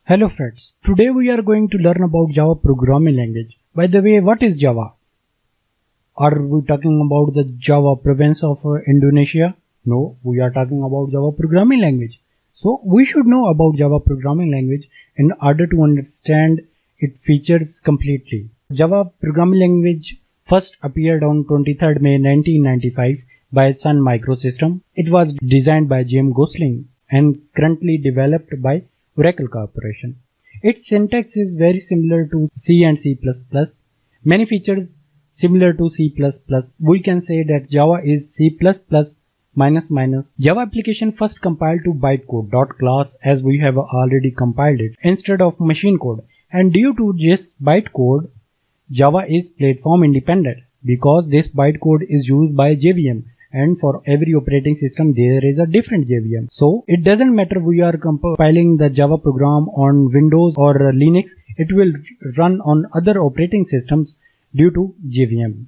Hello friends, today we are going to learn about Java programming language. By the way, what is Java? Are we talking about the Java province of Indonesia? No, we are talking about Java programming language. So we should know about Java programming language in order to understand its features completely. Java programming language first appeared on 23rd May 1995 by Sun Microsystems. It was designed by James Gosling and currently developed by Oracle Corporation. Its syntax is very similar to C and C++. Many features similar to C++. We can say that Java is C++. Java application first compiled to bytecode class as we have already compiled it instead of machine code. And due to this bytecode, Java is platform independent because this bytecode is used by JVM. And for every operating system there is a different JVM. So it doesn't matter we are compiling the Java program on Windows or Linux, it will run on other operating systems due to JVM.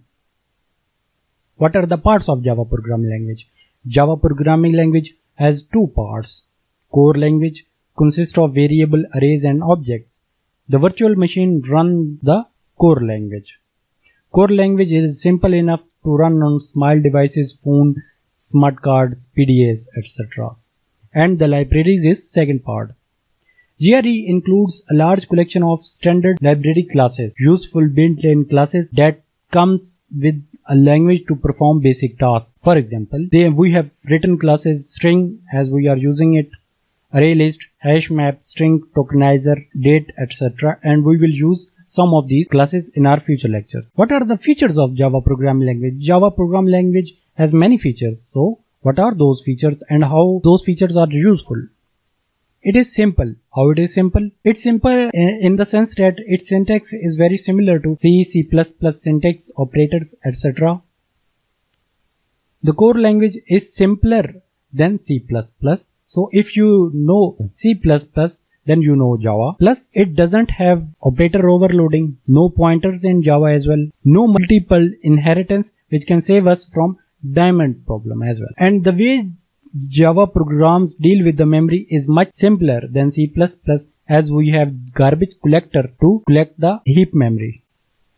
What are the parts of Java programming language? Java programming language has two parts. Core language consists of variable arrays and objects. The virtual machine runs the core language. Core language is simple enough to run on small devices, phone, smart cards, PDAs, etc. And the libraries is second part. GRE includes a large collection of standard library classes, useful built-in classes that comes with a language to perform basic tasks. For example, we have written classes string as we are using it, array list, hash map, string tokenizer, date, etc. And we will use some of these classes in our future lectures. What are the features of Java programming language? Java programming language has many features. So what are those features and how those features are useful? It is simple. How it is simple? It's simple in the sense that its syntax is very similar to C, C++ syntax, operators, etc. The core language is simpler than C++. So if you know C++, then you know Java. Plus it doesn't have operator overloading, no pointers in Java as well, no multiple inheritance which can save us from diamond problem as well. And the way Java programs deal with the memory is much simpler than C++ as we have garbage collector to collect the heap memory.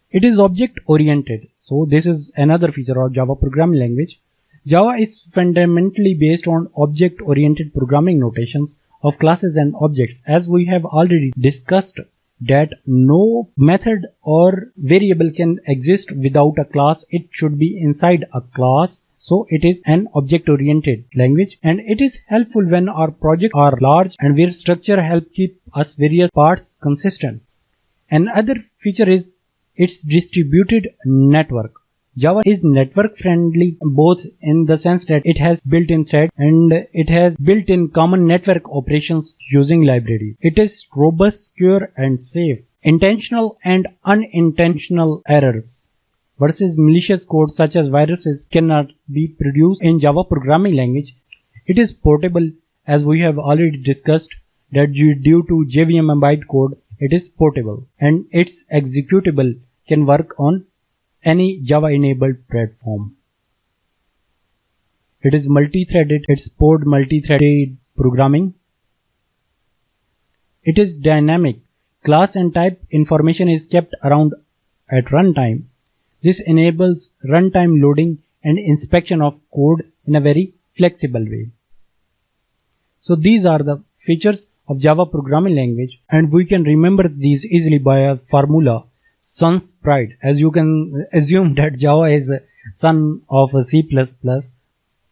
It is object oriented. So this is another feature of Java programming language. Java is fundamentally based on object oriented programming notations of classes and objects. As we have already discussed that no method or variable can exist without a class. It should be inside a class. So it is an object oriented language and it is helpful when our projects are large and where structure help keep us various parts consistent. Another feature is its distributed network. Java is network friendly both in the sense that it has built-in threads and it has built-in common network operations using libraries. It is robust, secure and safe. Intentional and unintentional errors versus malicious code such as viruses cannot be produced in Java programming language. It is portable as we have already discussed that due to JVM and bytecode it is portable and its executable can work on any Java enabled platform. It is multi-threaded, it supports multi-threaded programming. It is dynamic. Class and type information is kept around at runtime. This enables runtime loading and inspection of code in a very flexible way. So these are the features of Java programming language and we can remember these easily by a formula. Son's pride, as you can assume that Java is a son of a C++,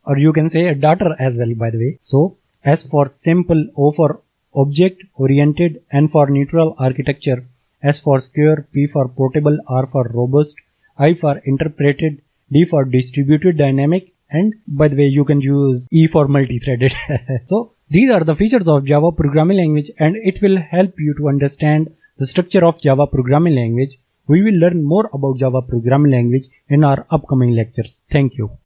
or you can say a daughter as well, by the way. So S for simple, O for object oriented, N for neutral architecture, S for secure, P for portable, R for robust, I for interpreted, D for distributed dynamic, and by the way you can use E for multi-threaded. So these are the features of Java programming language and it will help you to understand the structure of Java programming language. We will learn more about Java programming language in our upcoming lectures. Thank you.